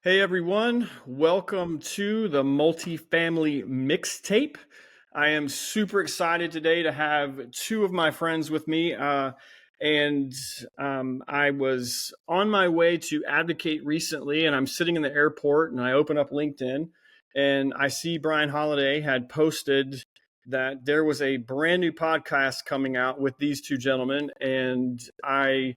Hey everyone, welcome to the multifamily mixtape. I am super excited today to have two of my friends with me. And I was on my way to Advocate recently, and I'm sitting in the airport and I open up LinkedIn and I see Bryan Holladay had posted that there was a brand new podcast coming out with these two gentlemen. And I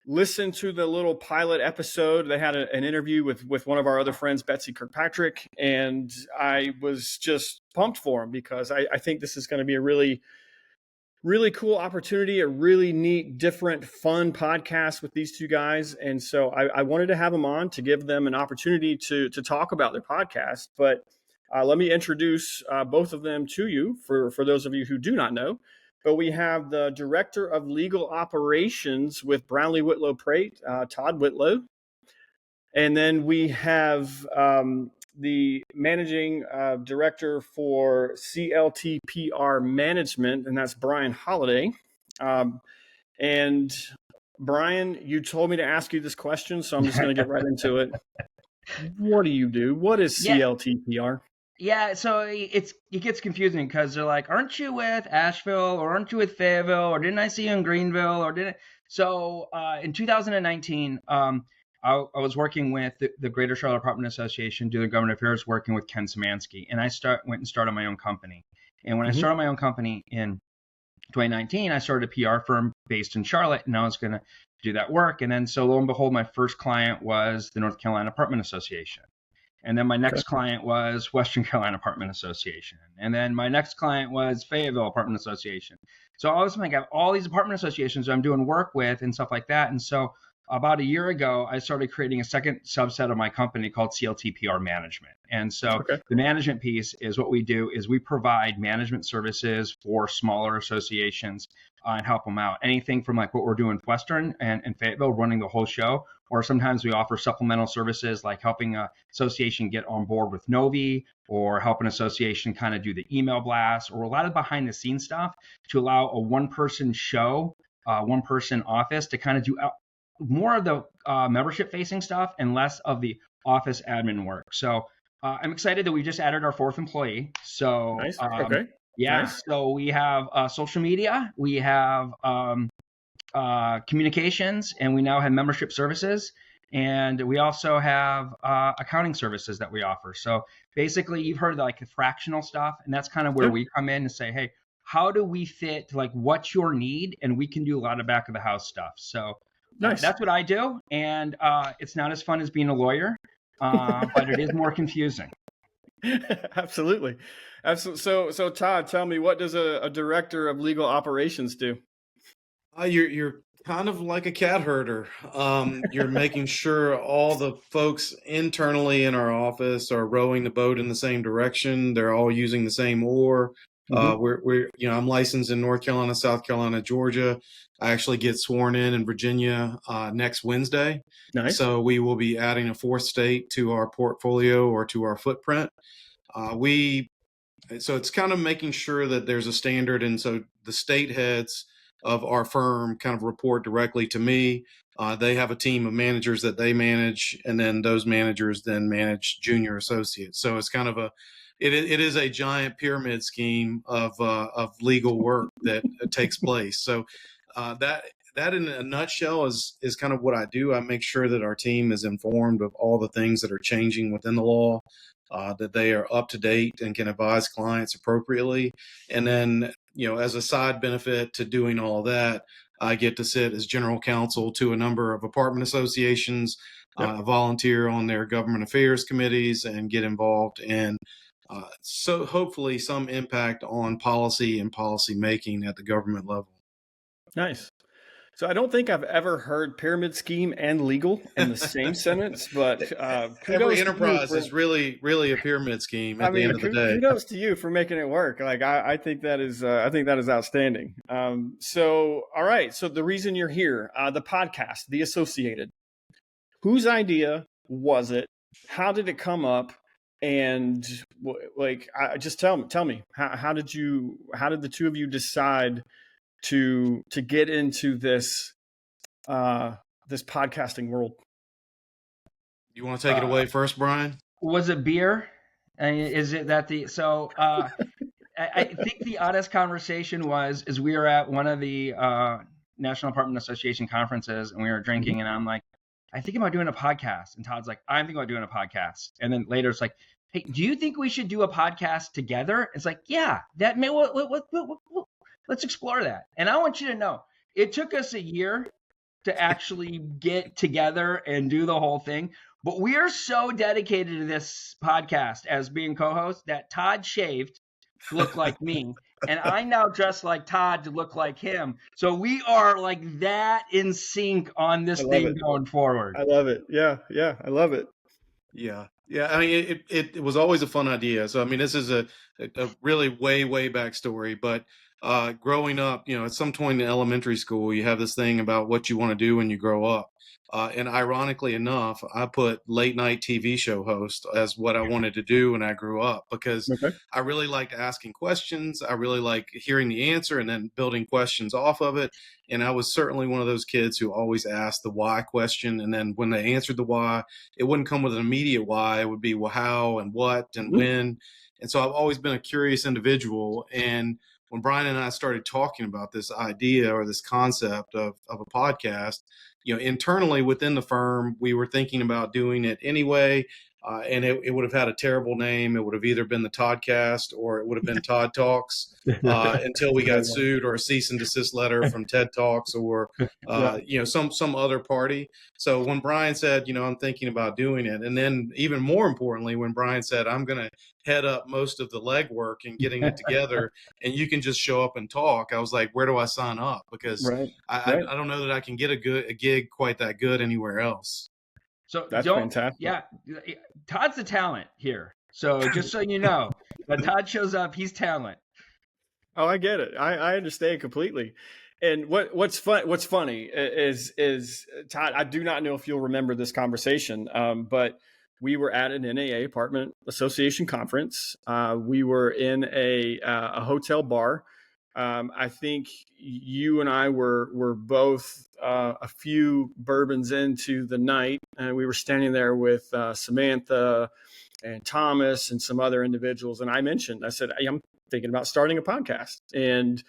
listened to the little pilot episode. They had an interview with one of our other friends, Betsy Kirkpatrick, and I was just pumped for them because I think this is going to be a really cool opportunity, a really neat, different, fun podcast with these two guys. And so I wanted to have them on to give them an opportunity to talk about their podcast. But let me introduce both of them to you for those of you who do not know. But we have the Director of Legal Operations with Brownlee Whitlow Prate, Todd Whitlow. And then we have the Managing Director for CLTPR Management, and that's Bryan Holladay. And Bryan, you told me to ask you this question, so I'm just going to get right into it. What do you do? What is CLTPR? Yeah, so it gets confusing because they're like, aren't you with Asheville or aren't you with Fayetteville or didn't I see you in Greenville or didn't? So in 2019, I was working with the Greater Charlotte Apartment Association, doing government affairs, working with Ken Szymanski, and I went and started my own company. And when I started my own company in 2019, I started a PR firm based in Charlotte, and I was going to do that work. And then so lo and behold, my first client was the North Carolina Apartment Association. And then my next client was Western Carolina Apartment Association. And then my next client was Fayetteville Apartment Association. So all of a sudden, I have all these apartment associations I'm doing work with and stuff like that. And so about a year ago, I started creating a second subset of my company called CLTPR Management. And so the management piece is what we do is we provide management services for smaller associations and help them out. Anything from like what we're doing with Western and Fayetteville, running the whole show, or sometimes we offer supplemental services like helping an association get on board with Novi or help an association kind of do the email blast or a lot of behind the scenes stuff to allow a one-person show, one-person office to kind of do more of the membership facing stuff and less of the office admin work. So I'm excited that we just added our fourth employee. So Nice. So we have social media, we have communications, and we now have membership services. And we also have accounting services that we offer. So basically, you've heard like the fractional stuff, and that's kind of where we come in and say, hey, how do we fit like what's your need? And we can do a lot of back of the house stuff. So that's what I do. And it's not as fun as being a lawyer, but it is more confusing. Absolutely. So Todd, tell me, what does a director of legal operations do? You're kind of like a cat herder. You're making sure all the folks internally in our office are rowing the boat in the same direction. They're all using the same oar. I'm licensed in North Carolina, South Carolina, Georgia. I actually get sworn in Virginia next Wednesday. Nice. So we will be adding a fourth state to our portfolio or to our footprint. So it's kind of making sure that there's a standard. And so the state heads of our firm kind of report directly to me. They have a team of managers that they manage, and then those managers then manage junior associates. So it's kind of it is a giant pyramid scheme of legal work that takes place. So that in a nutshell is kind of what I do. I make sure that our team is informed of all the things that are changing within the law, that they are up to date and can advise clients appropriately. And then, as a side benefit to doing all of that, I get to sit as general counsel to a number of apartment associations, volunteer on their government affairs committees, and get involved in so hopefully some impact on policy and policy making at the government level. Nice. So I don't think I've ever heard pyramid scheme and legal in the same sentence, but every enterprise is really a pyramid scheme at the end of the day. Kudos to you for making it work. Like I think that is outstanding. So all right. So the reason you're here, the podcast, The Associated, whose idea was it? How did it come up? And just tell me how did the two of you decide to get into this podcasting world? You want to take it away first, Bryan? Was it beer? Is it that the so? I think the honest conversation is we were at one of the National Apartment Association conferences and we were drinking, and I'm like, I think about doing a podcast, and Todd's like, I'm thinking about doing a podcast, and then later it's like, hey, do you think we should do a podcast together? It's like, yeah, that may let's explore that. And I want you to know, it took us a year to actually get together and do the whole thing. But we are so dedicated to this podcast as being co-hosts that Todd shaved to look like me, and I now dress like Todd to look like him. So we are like that in sync on this thing going forward. I love it. Yeah, I love it. Yeah. I mean, it was always a fun idea. So I mean, this is a really way back story, but growing up, at some point in elementary school, you have this thing about what you want to do when you grow up. And ironically enough, I put late night TV show host as what I wanted to do when I grew up, because I really liked asking questions. I really like hearing the answer and then building questions off of it. And I was certainly one of those kids who always asked the why question. And then when they answered the why, it wouldn't come with an immediate why. It would be, well, how and what and when. And so I've always been a curious individual. And when Bryan and I started talking about this idea or this concept of a podcast, internally within the firm, we were thinking about doing it anyway. And it would have had a terrible name. It would have either been the Toddcast or it would have been Todd Talks until we got sued or a cease and desist letter from TED Talks or, some other party. So when Bryan said, I'm thinking about doing it, and then even more importantly, when Bryan said, I'm going to head up most of the legwork and getting it together and you can just show up and talk, I was like, where do I sign up? Because I don't know that I can get a gig quite that good anywhere else. So that's fantastic. Yeah, Todd's the talent here. So just so you know, when Todd shows up, he's talent. Oh, I get it. I understand completely. And what's funny is Todd, I do not know if you'll remember this conversation, but we were at an NAA Apartment Association conference. We were in a hotel bar. I think you and I were both a few bourbons into the night, and we were standing there with Samantha and Thomas and some other individuals. And I said, hey, I'm thinking about starting a podcast. And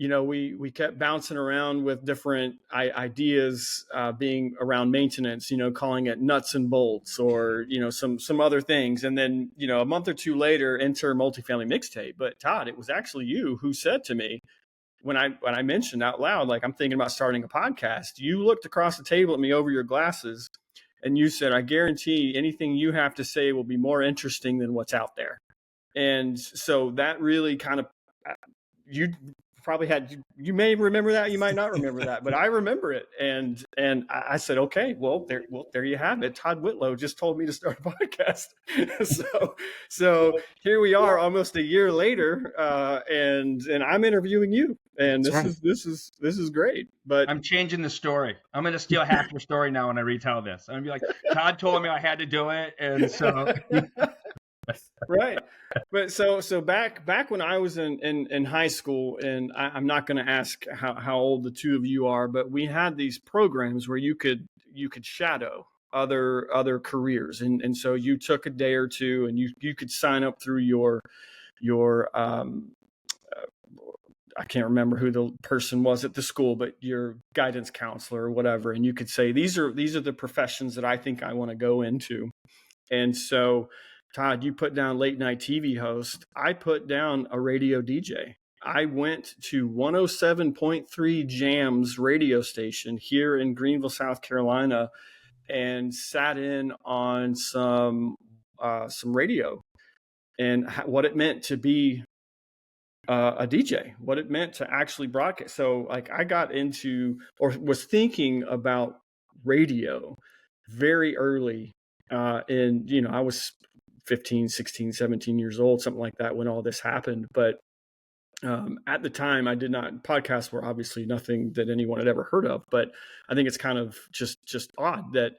we kept bouncing around with different ideas, being around maintenance, calling it nuts and bolts or, some other things. And then, a month or two later, enter multifamily mixtape. But Todd, it was actually you who said to me when I mentioned out loud, like, I'm thinking about starting a podcast, you looked across the table at me over your glasses and you said, I guarantee anything you have to say will be more interesting than what's out there. And so that really kind of, you probably you may remember that, you might not remember that, but I remember it. And I said, okay, well, there you have it. Todd Whitlow just told me to start a podcast. so here we are almost a year later, and I'm interviewing you, and this is great. But I'm changing the story. I'm going to steal half your story now when I retell this. I'm going to be like, Todd told me I had to do it. And so right. But so back when I was in high school, and I'm not going to ask how old the two of you are, but we had these programs where you could shadow other careers, and so you took a day or two, and you could sign up through your I can't remember who the person was at the school, but your guidance counselor or whatever, and you could say, these are the professions that I think I want to go into. And so Todd, you put down late night TV host. I put down a radio DJ. I went to 107.3 Jams radio station here in Greenville, South Carolina, and sat in on some radio and what it meant to be a DJ, what it meant to actually broadcast. So like I got into or was thinking about radio very early. And I was 15, 16, 17 years old, something like that when all this happened. But at the time, podcasts were obviously nothing that anyone had ever heard of. But I think it's kind of just odd that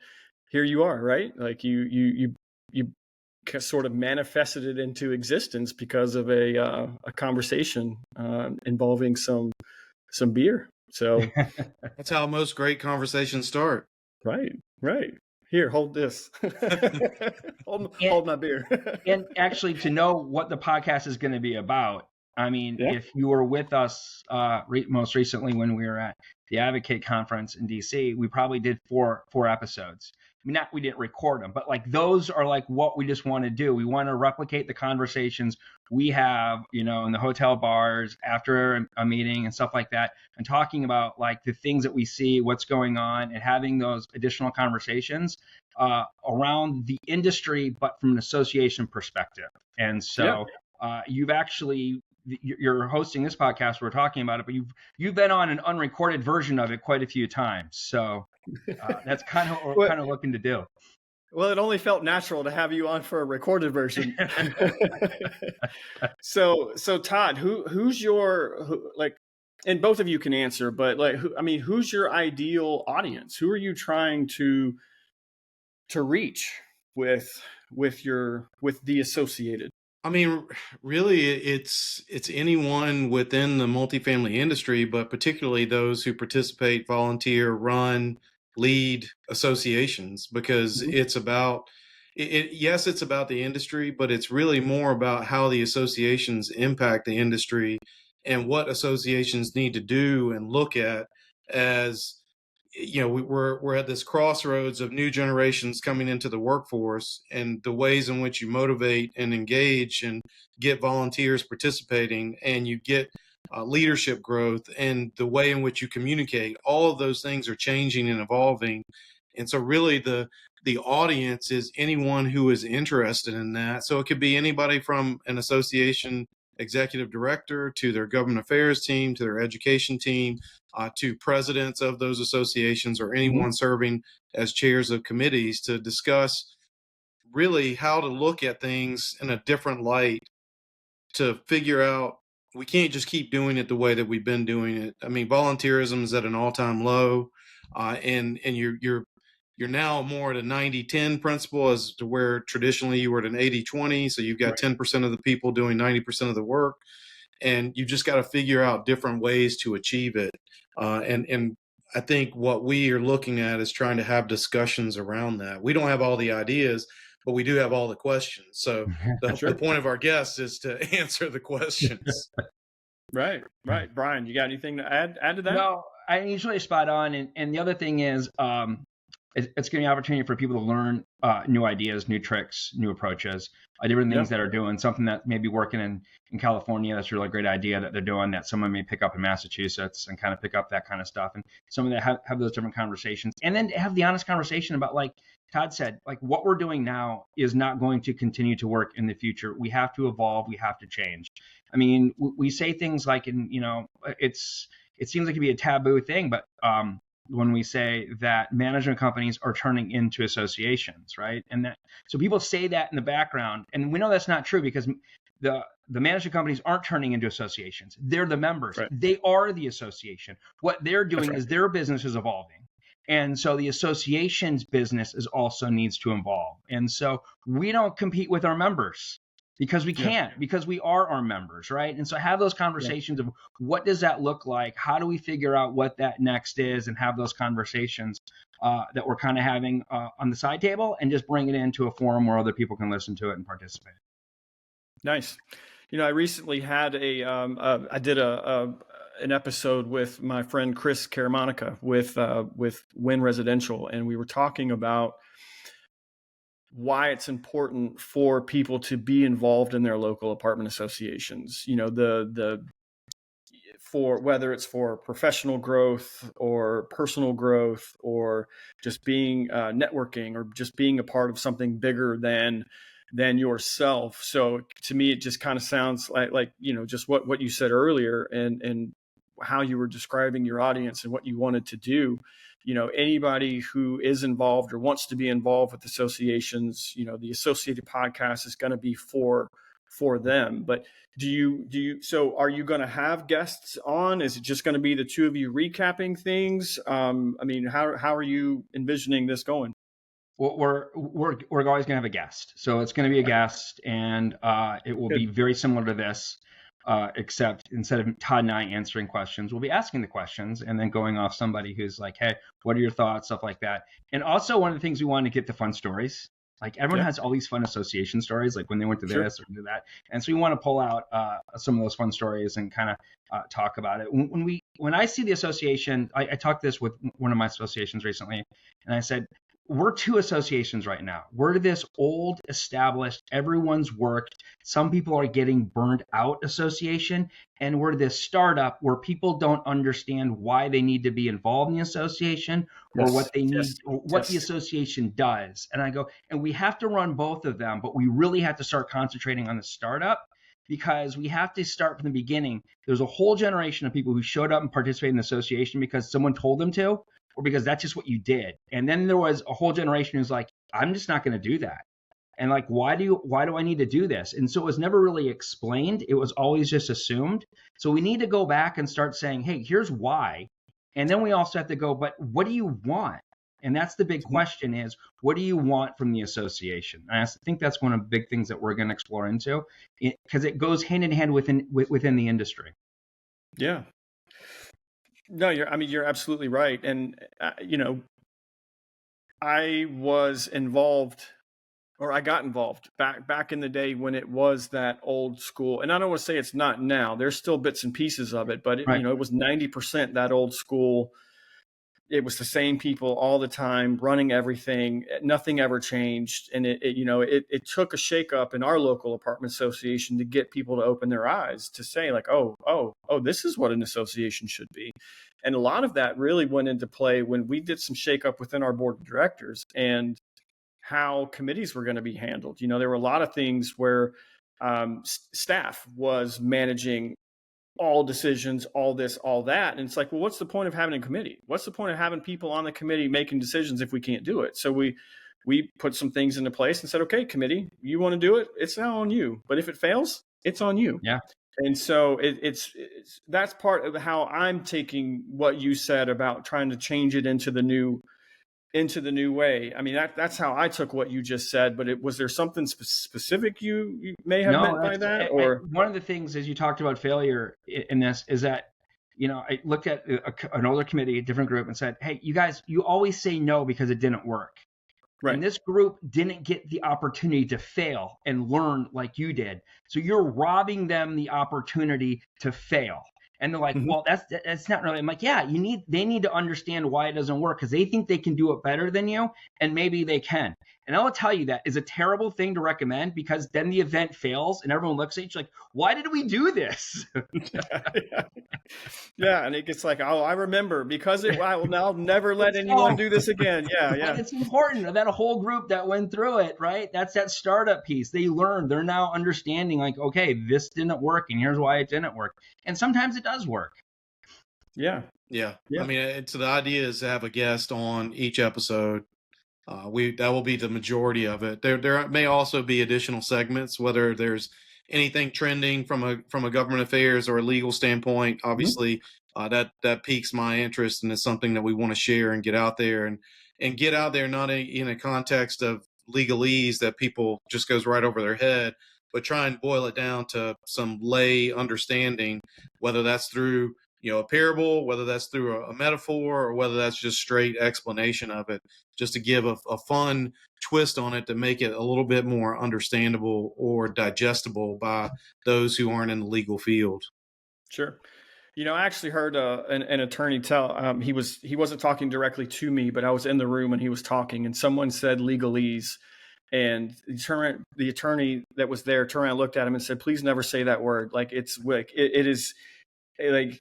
here you are, right? Like you sort of manifested it into existence because of a conversation involving some beer. So that's how most great conversations start. Right. Here, hold this. Hold my beer. And actually, to know what the podcast is going to be about, I mean, Yeah. if you were with us most recently when we were at the Advocate Conference in DC, we probably did four episodes. I mean, we didn't record them, but like those are like what we just want to do. We want to replicate the conversations we have, in the hotel bars after a meeting and stuff like that, and talking about like the things that we see, what's going on, and having those additional conversations around the industry, but from an association perspective. And so you've actually, you're hosting this podcast, we're talking about it, but you've been on an unrecorded version of it quite a few times. So that's kind of what we're kind of looking to do. Well, it only felt natural to have you on for a recorded version. So Todd, who's your and both of you can answer, but who's your ideal audience? Who are you trying to reach with the associated? I mean, really, it's anyone within the multifamily industry, but particularly those who participate, volunteer, run, lead associations, because it's about yes, it's about the industry, but it's really more about how the associations impact the industry and what associations need to do and look at as we're at this crossroads of new generations coming into the workforce, and the ways in which you motivate and engage and get volunteers participating, and you get leadership growth, and the way in which you communicate, all of those things are changing and evolving. And so really the audience is anyone who is interested in that. So it could be anybody from an association executive director to their government affairs team, to their education team, to presidents of those associations, or anyone serving as chairs of committees, to discuss really how to look at things in a different light, to figure out we can't just keep doing it the way that we've been doing it. I mean, volunteerism is at an all-time low, and you're now more at a 90-10 principle, as to where traditionally you were at an 80-20. So you've got 10% of the people doing 90% of the work, and you just got to figure out different ways to achieve it. And I think what we are looking at is trying to have discussions around that. We don't have all the ideas, but we do have all the questions. So the point of our guests is to answer the questions. Right. Bryan, you got anything to add to that? No, I'm usually spot on. And the other thing is, it's giving an opportunity for people to learn new ideas, new tricks, new approaches, different things that are doing something that may be working in California. That's a really great idea that they're doing, that someone may pick up in Massachusetts, and kind of pick up that kind of stuff. And some of that have those different conversations, and then have the honest conversation about, like Todd said, like what we're doing now is not going to continue to work in the future. We have to evolve. We have to change. I mean, we say things like, it seems like it'd be a taboo thing, but when we say that management companies are turning into associations, right? And that, so people say that in the background, and we know that's not true, because the management companies aren't turning into associations. They're the members. Right. They are the association. What they're doing is their business is evolving. And so the association's business also needs to evolve. And so we don't compete with our members, because we can't, because we are our members, right? And so have those conversations of what does that look like? How do we figure out what that next is, and have those conversations that we're kind of having on the side table, and just bring it into a forum where other people can listen to it and participate. Nice. I recently had I did an episode with my friend Chris Caramonica with Wynn Residential, and we were talking about why it's important for people to be involved in their local apartment associations. For whether it's for professional growth or personal growth, or just being networking, or just being a part of something bigger than yourself. So to me, it just kind of sounds like just what you said earlier, and how you were describing your audience and what you wanted to do. Anybody who is involved or wants to be involved with associations, the Associated Podcast is going to be for them. But so are you going to have guests on? Is it just going to be the two of you recapping things? How are you envisioning this going? Well, we're always going to have a guest. So it's going to be a guest, and it will be very similar to this. except instead of Todd and I answering questions, we'll be asking the questions and then going off somebody who's like, hey, what are your thoughts, stuff like that. And also one of the things we want to get the fun stories. Like everyone has all these fun association stories, like when they went to this or do that. And so we want to pull out some of those fun stories and kind of talk about it. When I see the association, I talked this with one of my associations recently, and I said, we're two associations right now. We're this old, established, everyone's worked, some people are getting burned out association, and we're this startup where people don't understand why they need to be involved in the association or what they need, or what the association does. And I go, and we have to run both of them, but we really have to start concentrating on the startup because we have to start from the beginning. There's a whole generation of people who showed up and participated in the association because someone told them to, or because that's just what you did. And then there was a whole generation who's like, I'm just not going to do that. And like, why do I need to do this? And so it was never really explained. It was always just assumed. So we need to go back and start saying, hey, here's why. And then we also have to go, but what do you want? And that's the big question is, what do you want from the association? And I think that's one of the big things that we're going to explore into, because it goes hand in hand within the industry. Yeah. No, you're absolutely right. And, I was involved, or I got involved back in the day when it was that old school. And I don't want to say it's not now. There's still bits and pieces of it, but it was 90% that old school. It was the same people all the time running everything. Nothing ever changed. And it took a shakeup in our local apartment association to get people to open their eyes to say like, oh, this is what an association should be. And a lot of that really went into play when we did some shakeup within our board of directors and how committees were going to be handled. There were a lot of things where staff was managing all decisions, all this, all that. And it's like, well, what's the point of having a committee? What's the point of having people on the committee making decisions if we can't do it? So we put some things into place and said, okay, committee, you want to do it? It's now on you. But if it fails, it's on you. Yeah. And so it's that's part of how I'm taking what you said about trying to change it into the new way. I mean, that's how I took what you just said, but was there something specific you may have meant by that? Or one of the things, as you talked about failure in this, is that, I looked at an older committee, a different group, and said, hey, you guys, you always say no because it didn't work. Right. And this group didn't get the opportunity to fail and learn like you did. So you're robbing them the opportunity to fail. And they're like, well, that's not really. I'm like, yeah, they need to understand why it doesn't work because they think they can do it better than you, and maybe they can. And I will tell you that is a terrible thing to recommend because then the event fails and everyone looks at you like, why did we do this? Yeah, and it gets like, oh, I remember because I will now never let anyone do this again. Yeah. And it's important that a whole group that went through it, right? That's that startup piece. They learned. They're now understanding like, okay, this didn't work, and here's why it didn't work. And sometimes it does work. Yeah. I mean, so the idea is to have a guest on each episode. That will be the majority of it. There may also be additional segments, whether there's anything trending from a government affairs or a legal standpoint. Obviously, that piques my interest, and it's something that we want to share and get out there and get out there not in a context of legalese that people just goes right over their head, but try and boil it down to some lay understanding, whether that's through a parable, whether that's through a metaphor, or whether that's just straight explanation of it, just to give a fun twist on it to make it a little bit more understandable or digestible by those who aren't in the legal field. Sure. I actually heard an attorney tell, he wasn't talking directly to me, but I was in the room when he was talking, and someone said legalese. And the attorney that was there turned around and looked at him and said, please never say that word. Like it's like, it is like,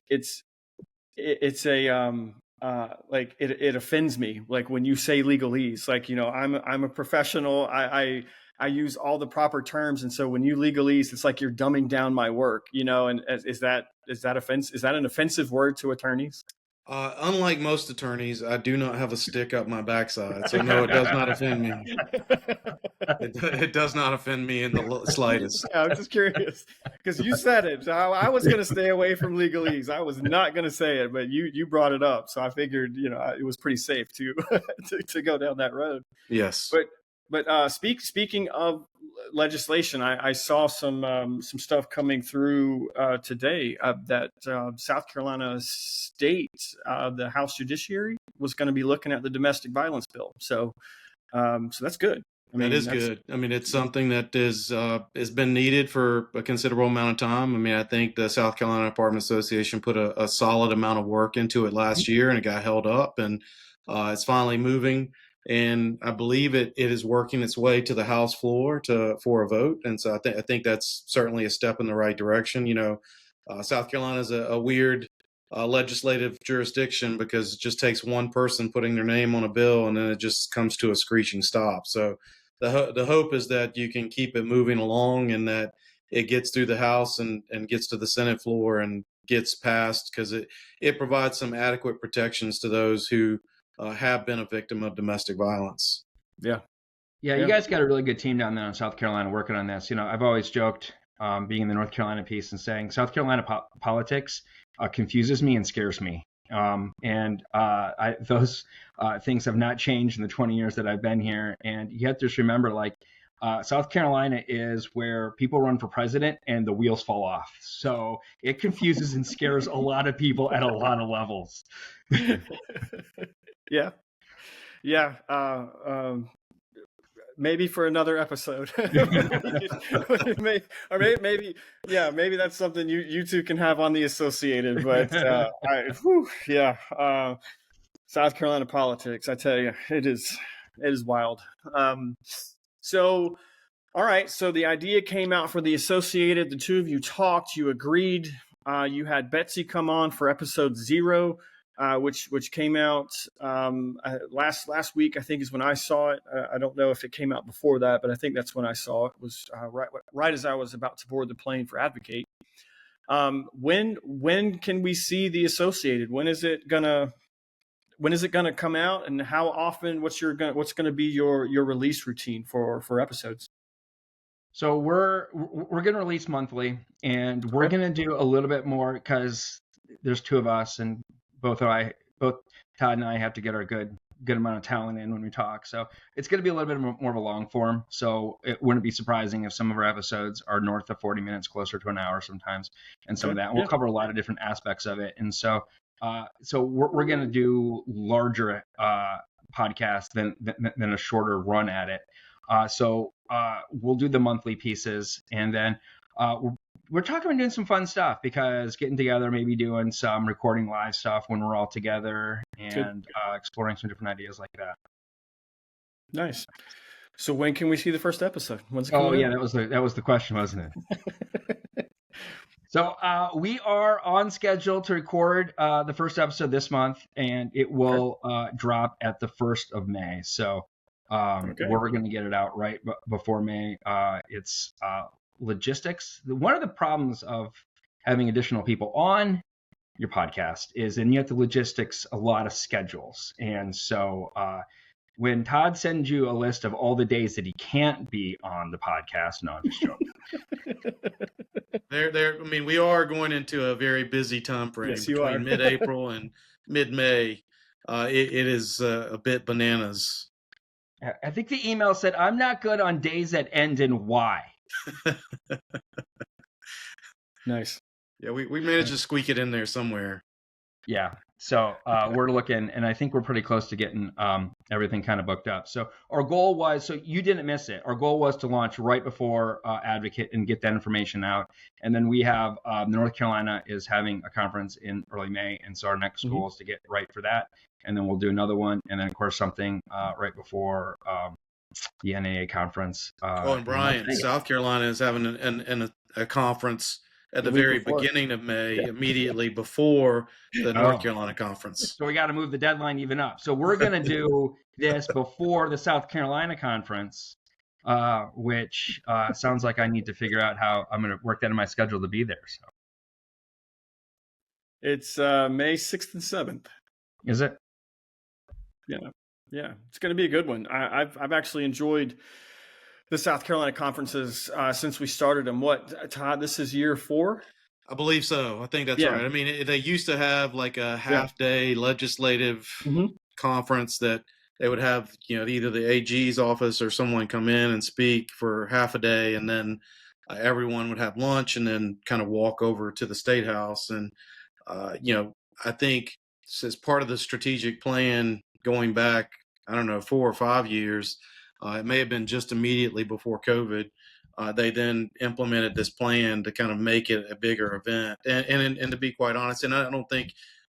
it offends me. Like when you say legalese, like, I'm a professional. I use all the proper terms. And so when you legalese, it's like you're dumbing down my work, and is that an offensive word to attorneys? Unlike most attorneys, I do not have a stick up my backside, so no, it does not offend me. It does not offend me in the slightest. Yeah, I'm just curious because you said it. So I was going to stay away from legalese. I was not going to say it, but you brought it up, so I figured it was pretty safe to to go down that road. Yes. But speaking of legislation. I saw some stuff coming through today that South Carolina State, the House Judiciary, was going to be looking at the domestic violence bill. So that's good. That is good. I mean, it's something that has been needed for a considerable amount of time. I mean, I think the South Carolina Apartment Association put a solid amount of work into it last year, and it got held up, and it's finally moving. And I believe it is working its way to the House floor for a vote. And so I think that's certainly a step in the right direction. You know, South Carolina is a weird legislative jurisdiction because it just takes one person putting their name on a bill, and then it just comes to a screeching stop. So the hope is that you can keep it moving along and that it gets through the House and gets to the Senate floor and gets passed, because it provides some adequate protections to those who have been a victim of domestic violence. Yeah, you guys got a really good team down there in South Carolina working on this. You know, I've always joked, being in the North Carolina piece, and saying South Carolina politics confuses me and scares me. Those things have not changed in the 20 years that I've been here. And you have to just remember, like, South Carolina is where people run for president and the wheels fall off. So it confuses and scares a lot of people at a lot of levels. Yeah. Maybe for another episode. maybe that's something you two can have on the Associated. But South Carolina politics, I tell you, it is wild. So, all right. So the idea came out for the Associated. The two of you talked. You agreed. You had Betsy come on for episode 0. Which came out last week, I think, is when I saw it. I don't know if it came out before that, but I think that's when I saw it. It was right as I was about to board the plane for Advocate. When can we see the Associated? When is it gonna come out, and how often? What's gonna be your release routine for episodes? So we're gonna release monthly, and we're gonna do a little bit more because there's two of us, and both Todd and I have to get our good amount of talent in when we talk. So it's going to be a little bit more of a long form. So it wouldn't be surprising if some of our episodes are north of 40 minutes, closer to an hour sometimes, and some of that. And we'll cover a lot of different aspects of it. And so we're going to do larger podcasts than a shorter run at it. So we'll do the monthly pieces, and then we're talking about doing some fun stuff, because getting together, maybe doing some recording live stuff when we're all together, and exploring some different ideas like that. Nice. So when can we see the first episode? When's it coming out? that was the question, wasn't it? So we are on schedule to record the first episode this month, and it will drop at the 1st of May. So we're going to get it out right before May. It's logistics. One of the problems of having additional people on your podcast is, and you have to logistics a lot of schedules. And so when Todd sends you a list of all the days that he can't be on the podcast, no, I'm just joking. I mean, we are going into a very busy time frame. Yes, between mid-April and mid-May. It is a bit bananas. I think the email said, "I'm not good on days that end in Y." Nice. Yeah, we managed to squeak it in there somewhere. Yeah. So we're looking, and I think we're pretty close to getting everything kind of booked up. So our goal was, so you didn't miss it, our goal was to launch right before Advocate and get that information out. And then we have North Carolina is having a conference in early May. And so our next goal is to get right for that. And then we'll do another one. And then, of course, something right before the NAA conference. And Bryan, South Carolina is having a conference at the very beginning of May, immediately before the North Carolina conference. So we got to move the deadline even up. So we're going to do this before the South Carolina conference, which sounds like I need to figure out how I'm going to work that in my schedule to be there. So it's May 6th and 7th. Is it? Yeah. It's going to be a good one. I've actually enjoyed the South Carolina conferences since we started them. What, Todd, this is year 4? I believe so. I think that's right. I mean, they used to have like a half-day legislative conference that they would have, either the AG's office or someone come in and speak for half a day, and then everyone would have lunch and then kind of walk over to the State House. And, I think as part of the strategic plan going back, I don't know, 4 or 5 years, it may have been just immediately before COVID. They then implemented this plan to kind of make it a bigger event. And to be quite honest, and I don't think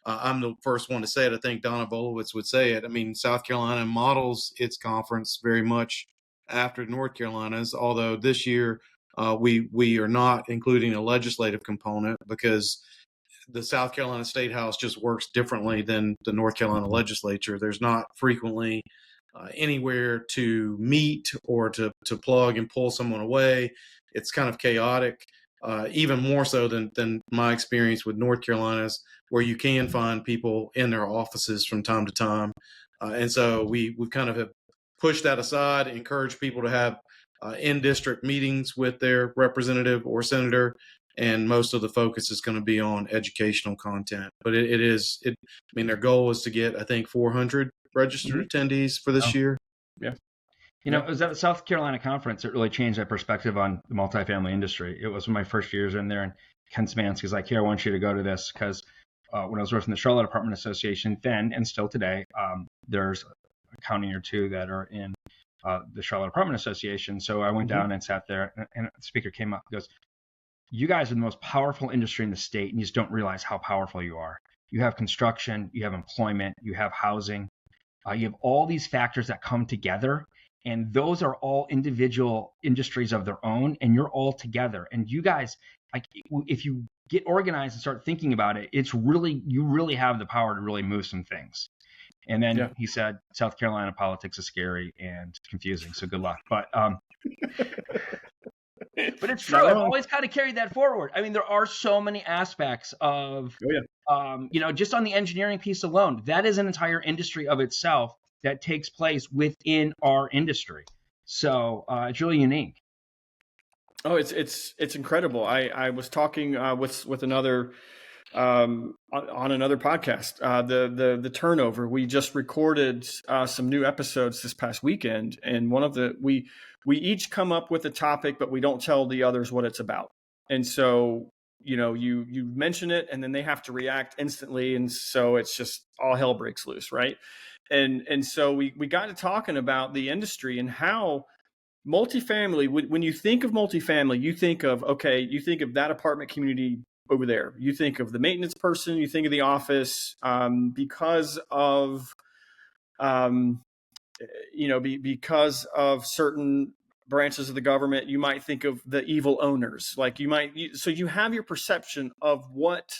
I'm the first one to say it. I think Donna Bolowitz would say it. I mean, South Carolina models its conference very much after North Carolina's, although this year we are not including a legislative component because the South Carolina State House just works differently than the North Carolina legislature. There's not frequently anywhere to meet or to plug and pull someone away. It's kind of chaotic, even more so than my experience with North Carolina's, where you can find people in their offices from time to time. And so we kind of have pushed that aside, encourage people to have in-district meetings with their representative or senator, and most of the focus is going to be on educational content. But I mean, their goal is to get, I think, 400 registered attendees for this year. Yeah. It was at the South Carolina conference that really changed my perspective on the multifamily industry. It was one of my first years in there, and Ken Szymanski's like, here, I want you to go to this, because when I was working the Charlotte Apartment Association then and still today, there's a county or two that are in the Charlotte Apartment Association. So I went down and sat there, and the speaker came up and goes, you guys are the most powerful industry in the state, and you just don't realize how powerful you are. You have construction, you have employment, you have housing, you have all these factors that come together, and those are all individual industries of their own, and you're all together. And you guys, like, if you get organized and start thinking about it, you really have the power to really move some things. And then he said, South Carolina politics is scary and confusing, so good luck. But but it's true. I've always kind of carried that forward. I mean, there are so many aspects of, just on the engineering piece alone, that is an entire industry of itself that takes place within our industry. So it's really unique. Oh, it's incredible. I was talking with another on another podcast. The turnover. We just recorded some new episodes this past weekend, and one of we each come up with a topic, but we don't tell the others what it's about. And so, you mention it, and then they have to react instantly, and so it's just all hell breaks loose, right? And so we got to talking about the industry and how multifamily. When you think of multifamily, you think of that apartment community over there. You think of the maintenance person. You think of the office, because of because of certain branches of the government. You might think of the evil owners. Like so you have your perception of what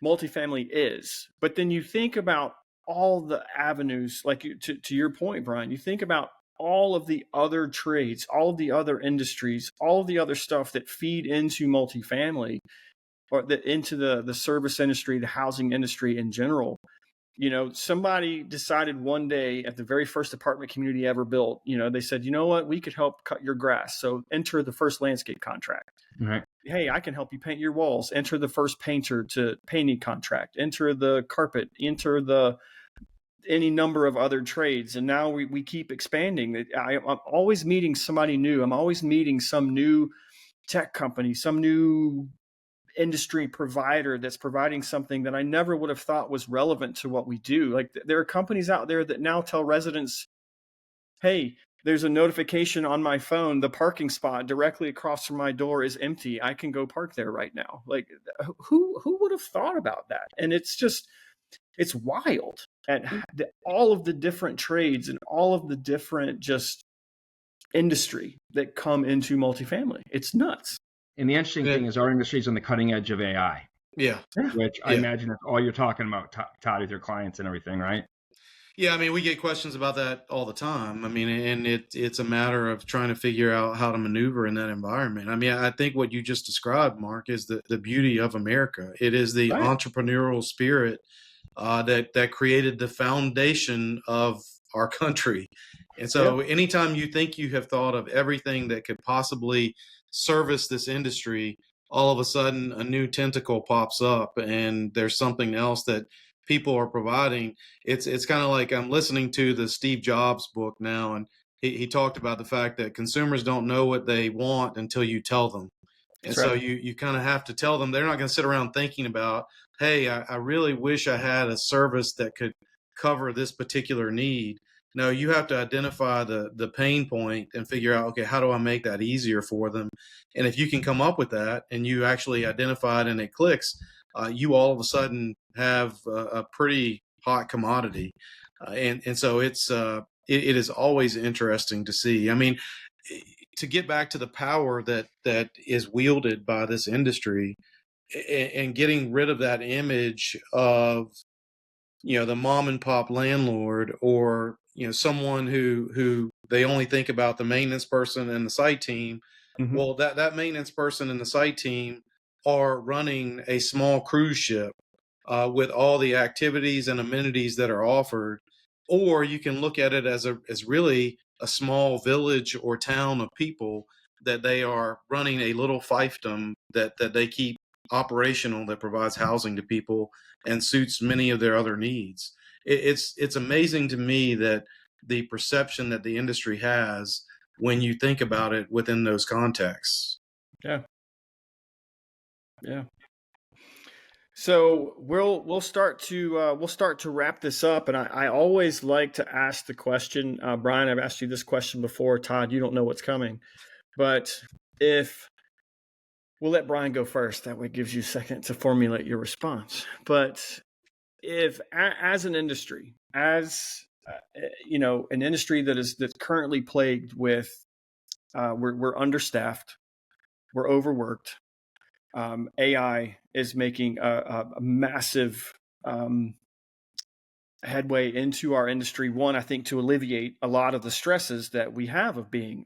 multifamily is, but then you think about all the avenues, like to your point, Bryan, you think about all of the other trades, all of the other industries, all of the other stuff that feed into multifamily, or into the service industry, the housing industry in general. Somebody decided one day at the very first apartment community ever built, they said, you know what, we could help cut your grass. So enter the first landscape contract. Right. Hey, I can help you paint your walls. Enter the first painter to painting contract. Enter the carpet. Enter any number of other trades. And now we keep expanding. I'm always meeting somebody new. I'm always meeting some new tech company, some new industry provider that's providing something that I never would have thought was relevant to what we do. Like, there are companies out there that now tell residents, hey, there's a notification on my phone, the parking spot directly across from my door is empty. I can go park there right now. Like, who would have thought about that? And it's wild at all of the different trades and all of the different just industry that come into multifamily. It's nuts. And the interesting thing is our industry is on the cutting edge of AI. Yeah. Which I imagine that's all you're talking about, Todd, with your clients and everything, right? Yeah, I mean, we get questions about that all the time. I mean, and it's a matter of trying to figure out how to maneuver in that environment. I mean, I think what you just described, Mark, is the beauty of America. It is the entrepreneurial spirit that created the foundation of our country. And so anytime you think you have thought of everything that could possibly service this industry, all of a sudden a new tentacle pops up and there's something else that people are providing. It's kind of like I'm listening to the Steve Jobs book now, and he talked about the fact that consumers don't know what they want until you tell them. And That's so right. you kind of have to tell them. They're not going to sit around thinking about, hey, I really wish I had a service that could cover this particular need. No, you have to identify the pain point and figure out, okay, how do I make that easier for them? And if you can come up with that and you actually identify it and it clicks, you all of a sudden have a pretty hot commodity. And so it is always interesting to see. I mean, to get back to the power that is wielded by this industry, and getting rid of that image of, the mom and pop landlord, or someone who they only think about the maintenance person and the site team. Mm-hmm. Well, that maintenance person and the site team are running a small cruise ship with all the activities and amenities that are offered. Or you can look at it as really a small village or town of people that they are running a little fiefdom that they keep operational, that provides housing to people and suits many of their other needs. It's amazing to me that the perception that the industry has when you think about it within those contexts. Yeah. Yeah. So we'll start to wrap this up, and I always like to ask the question, Bryan. I've asked you this question before, Todd. You don't know what's coming, but if we'll let Bryan go first, that way it gives you a second to formulate your response. But if as an industry, as an industry that's currently plagued with, we're understaffed, we're overworked. AI is making a massive headway into our industry. One, I think, to alleviate a lot of the stresses that we have of being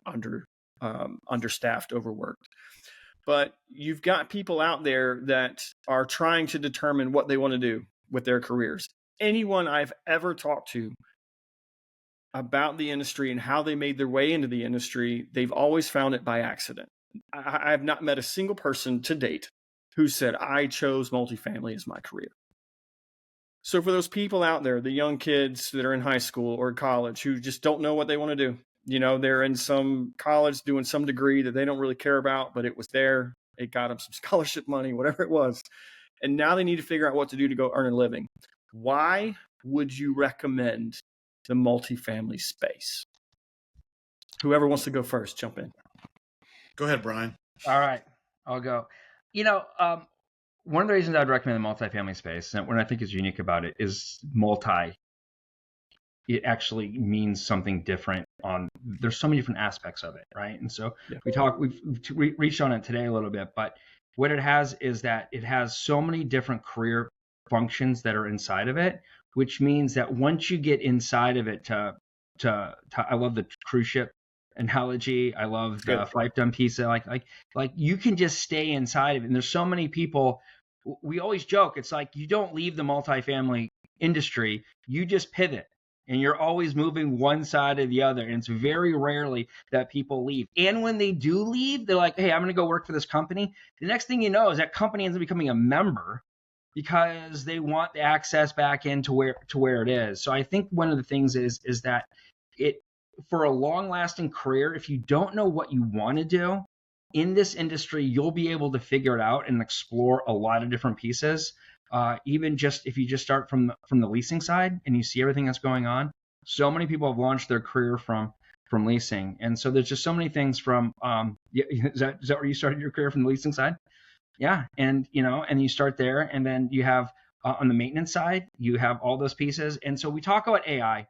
understaffed, overworked. But you've got people out there that are trying to determine what they want to do with their careers. Anyone I've ever talked to about the industry and how they made their way into the industry, they've always found it by accident. I have not met a single person to date who said, I chose multifamily as my career. So for those people out there, the young kids that are in high school or college who just don't know what they want to do, they're in some college doing some degree that they don't really care about, but it was there. It got them some scholarship money, whatever it was. And now they need to figure out what to do to go earn a living. Why would you recommend the multifamily space? Whoever wants to go first, jump in. Go ahead, Bryan. All right, I'll go. One of the reasons I'd recommend the multifamily space, and what I think is unique about it, is multi. It actually means something different. There's so many different aspects of it, right? And so we've reached on it today a little bit, but what it has is that it has so many different career functions that are inside of it, which means that once you get inside of it, I love the cruise ship analogy. I love the fiefdom piece. Like you can just stay inside of it. And there's so many people. We always joke. It's like you don't leave the multifamily industry. You just pivot, and you're always moving one side or the other. And it's very rarely that people leave. And when they do leave, they're like, hey, I'm going to go work for this company. The next thing you know is that company ends up becoming a member because they want the access back into where it is. So I think one of the things is that it, for a long-lasting career, if you don't know what you want to do in this industry, you'll be able to figure it out and explore a lot of different pieces. Even just if you just start from the leasing side and you see everything that's going on, so many people have launched their career from leasing, and so there's just so many things from. Is that where you started your career, from the leasing side? Yeah, and you start there, and then you have on the maintenance side, you have all those pieces, and so we talk about AI.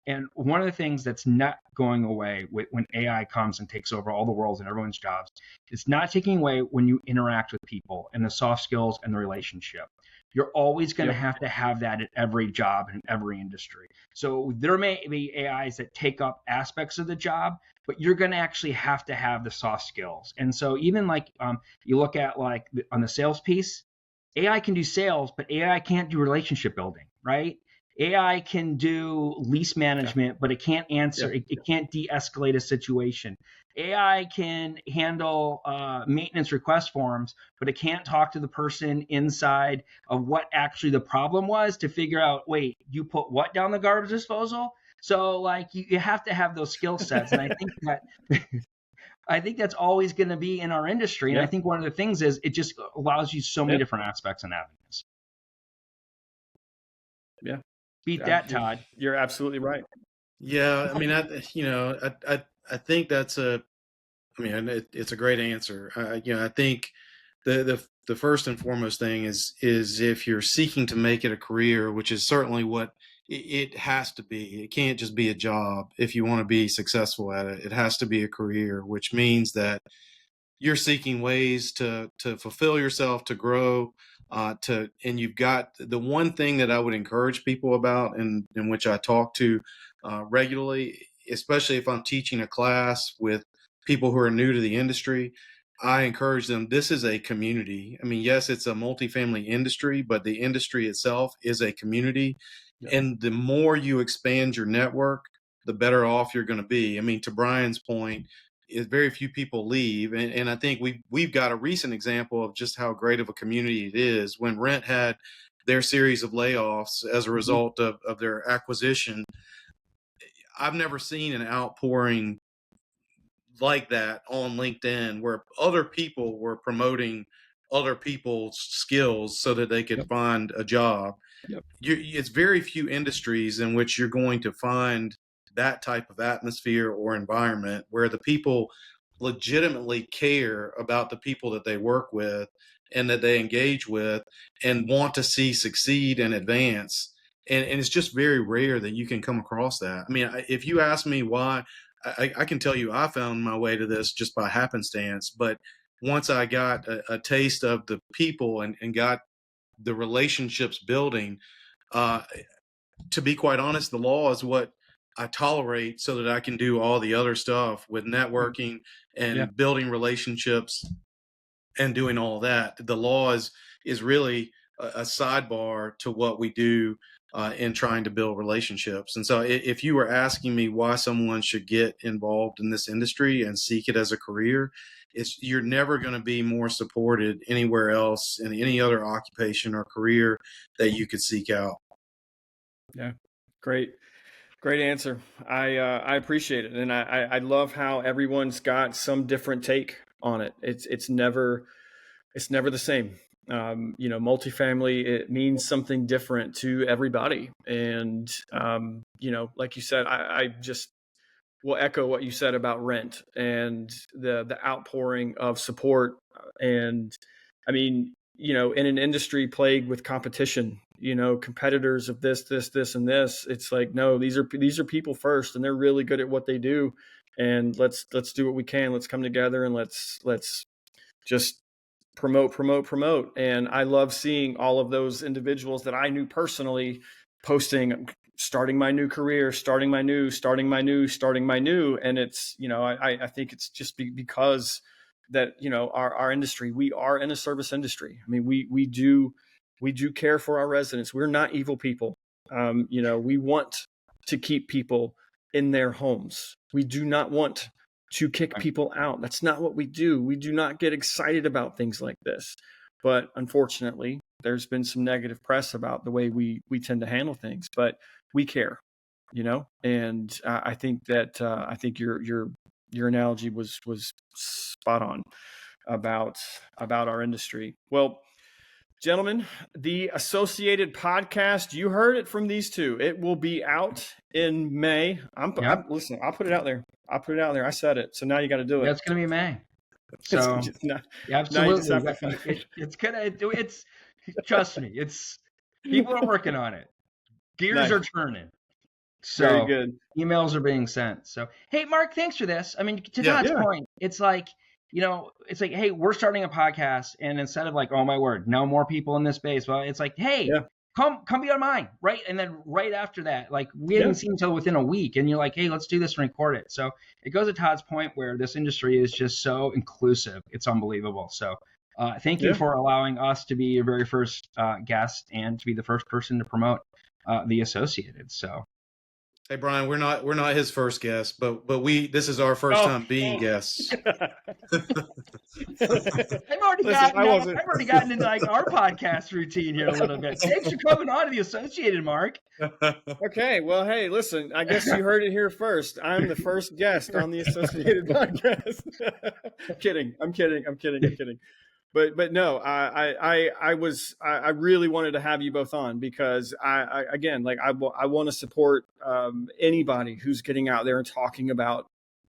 And one of the things that's not going away when AI comes and takes over all the worlds and everyone's jobs, it's not taking away when you interact with people and the soft skills and the relationship. You're always going to have that at every job and every industry. So there may be AIs that take up aspects of the job, but you're going to actually have to have the soft skills. And so even like you look at like on the sales piece, AI can do sales, but AI can't do relationship building, right? AI can do lease management, but it can't answer. Yeah. It can't de-escalate a situation. AI can handle maintenance request forms, but it can't talk to the person inside of what actually the problem was to figure out, wait, you put what down the garbage disposal? So like you have to have those skill sets. And I think that I think that's always going to be in our industry. And I think one of the things is it just allows you so many different aspects and avenues. Yeah. Beat that, Todd. You're absolutely right. Yeah, I mean, I think that's it's a great answer. I think the first and foremost thing is if you're seeking to make it a career, which is certainly what it has to be. It can't just be a job. If you want to be successful at it, it has to be a career, which means that you're seeking ways to fulfill yourself, to grow, and you've got the one thing that I would encourage people about, and in which I talk to regularly, especially if I'm teaching a class with people who are new to the industry. I encourage them. This is a community. I mean, yes, it's a multifamily industry, but the industry itself is a community. Yeah. And the more you expand your network, the better off you're going to be. I mean, to Bryan's point, is very few people leave, and I think we've got a recent example of just how great of a community it is. When Rent had their series of layoffs as a result of their acquisition, I've never seen an outpouring like that on LinkedIn where other people were promoting other people's skills so that they could find a job. It's very few industries in which you're going to find that type of atmosphere or environment where the people legitimately care about the people that they work with and that they engage with and want to see succeed and advance. And it's just very rare that you can come across that. I mean, if you ask me why, I can tell you I found my way to this just by happenstance. But once I got a taste of the people and got the relationships building, to be quite honest, the law is what I tolerate so that I can do all the other stuff with networking and building relationships and doing all that. The law is really a sidebar to what we do in trying to build relationships. And so if you were asking me why someone should get involved in this industry and seek it as a career, you're never going to be more supported anywhere else in any other occupation or career that you could seek out. Yeah, great answer. I appreciate it, and I love how everyone's got some different take on it. It's never the same. Multifamily, it means something different to everybody, and like you said, I just will echo what you said about Rent and the outpouring of support. And I mean, in an industry plagued with competition, competitors of this, and this, it's like, no, these are people first, and they're really good at what they do. And let's do what we can. Let's come together and let's just promote. And I love seeing all of those individuals that I knew personally posting, starting my new career, starting my new. And it's, I think it's just because that, our industry, we are in a service industry. I mean, we do care for our residents. We're not evil people. We want to keep people in their homes. We do not want to kick people out. That's not what we do. We do not get excited about things like this. But unfortunately, there's been some negative press about the way we tend to handle things. But we care, and I think that I think your analogy was spot on about our industry. Well, gentlemen, the Associated podcast, you heard it from these two. It will be out in May. Listen, I'll put it out there. I said it. So now you got to do it. That's going to be May. So absolutely. It's going to do it. Trust me. People are working on it. Gears are turning. So very good. Emails are being sent. So, hey, Mark, thanks for this. I mean, to Todd's point, it's like, hey, we're starting a podcast, and instead of like, oh my word, no more people in this space. Well, it's like, hey, come be on mine, right? And then right after that, like we hadn't seen until within a week, and you're like, hey, let's do this and record it. So it goes to Todd's point where this industry is just so inclusive. It's unbelievable. So thank you for allowing us to be your very first guest and to be the first person to promote the Associated. So. Hey Bryan, we're not his first guest, but this is our first time being guests. I've already gotten into like our podcast routine here a little bit. Thanks for coming on to the Associated, Mark. Okay, well, hey, listen, I guess you heard it here first. I'm the first guest on the Associated podcast. I'm kidding. But no, I really wanted to have you both on because I want to support anybody who's getting out there and talking about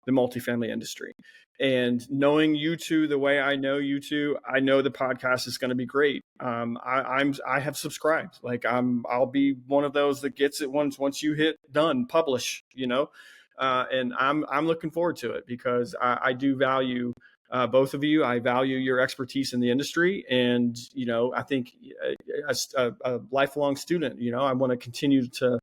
the multifamily industry. And knowing you two the way I know you two, I know the podcast is going to be great. I have subscribed. Like I'll be one of those that gets it once you hit done, publish. And I'm looking forward to it because I do value both of you. I value your expertise in the industry, and I think as a lifelong student, I want to continue to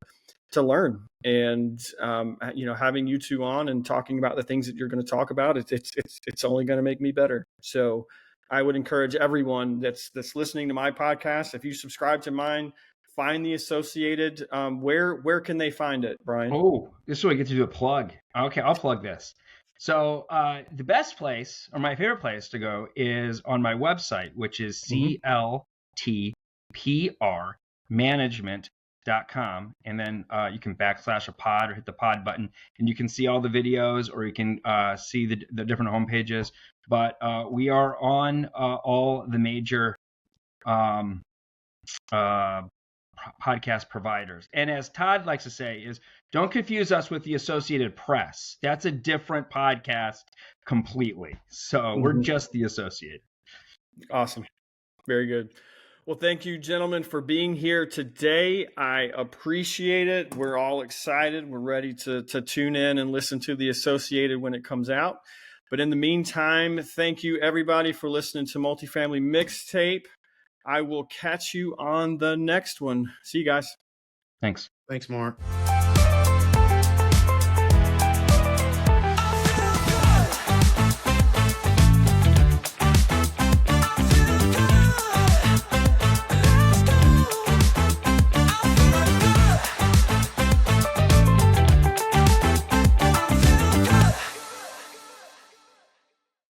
learn. And having you two on and talking about the things that you're going to talk about, it's only going to make me better. So I would encourage everyone that's listening to my podcast, if you subscribe to mine, find the Associated. Where can they find it, Bryan? Oh, this is where I get to do a plug. Okay, I'll plug this. So the best place, or my favorite place to go, is on my website, which is cltprmanagement.com. And then you can / a pod or hit the pod button, and you can see all the videos, or you can see the different home pages. But we are on all the major podcast providers. And as Todd likes to say, is don't confuse us with the Associated Press. That's a different podcast completely. So we're just the Associated. Awesome. Very good. Well, thank you, gentlemen, for being here today. I appreciate it. We're all excited. We're ready to tune in and listen to the Associated when it comes out. But in the meantime, thank you, everybody, for listening to Multifamily Mixtape. I will catch you on the next one. See you guys. Thanks. Thanks, Mark.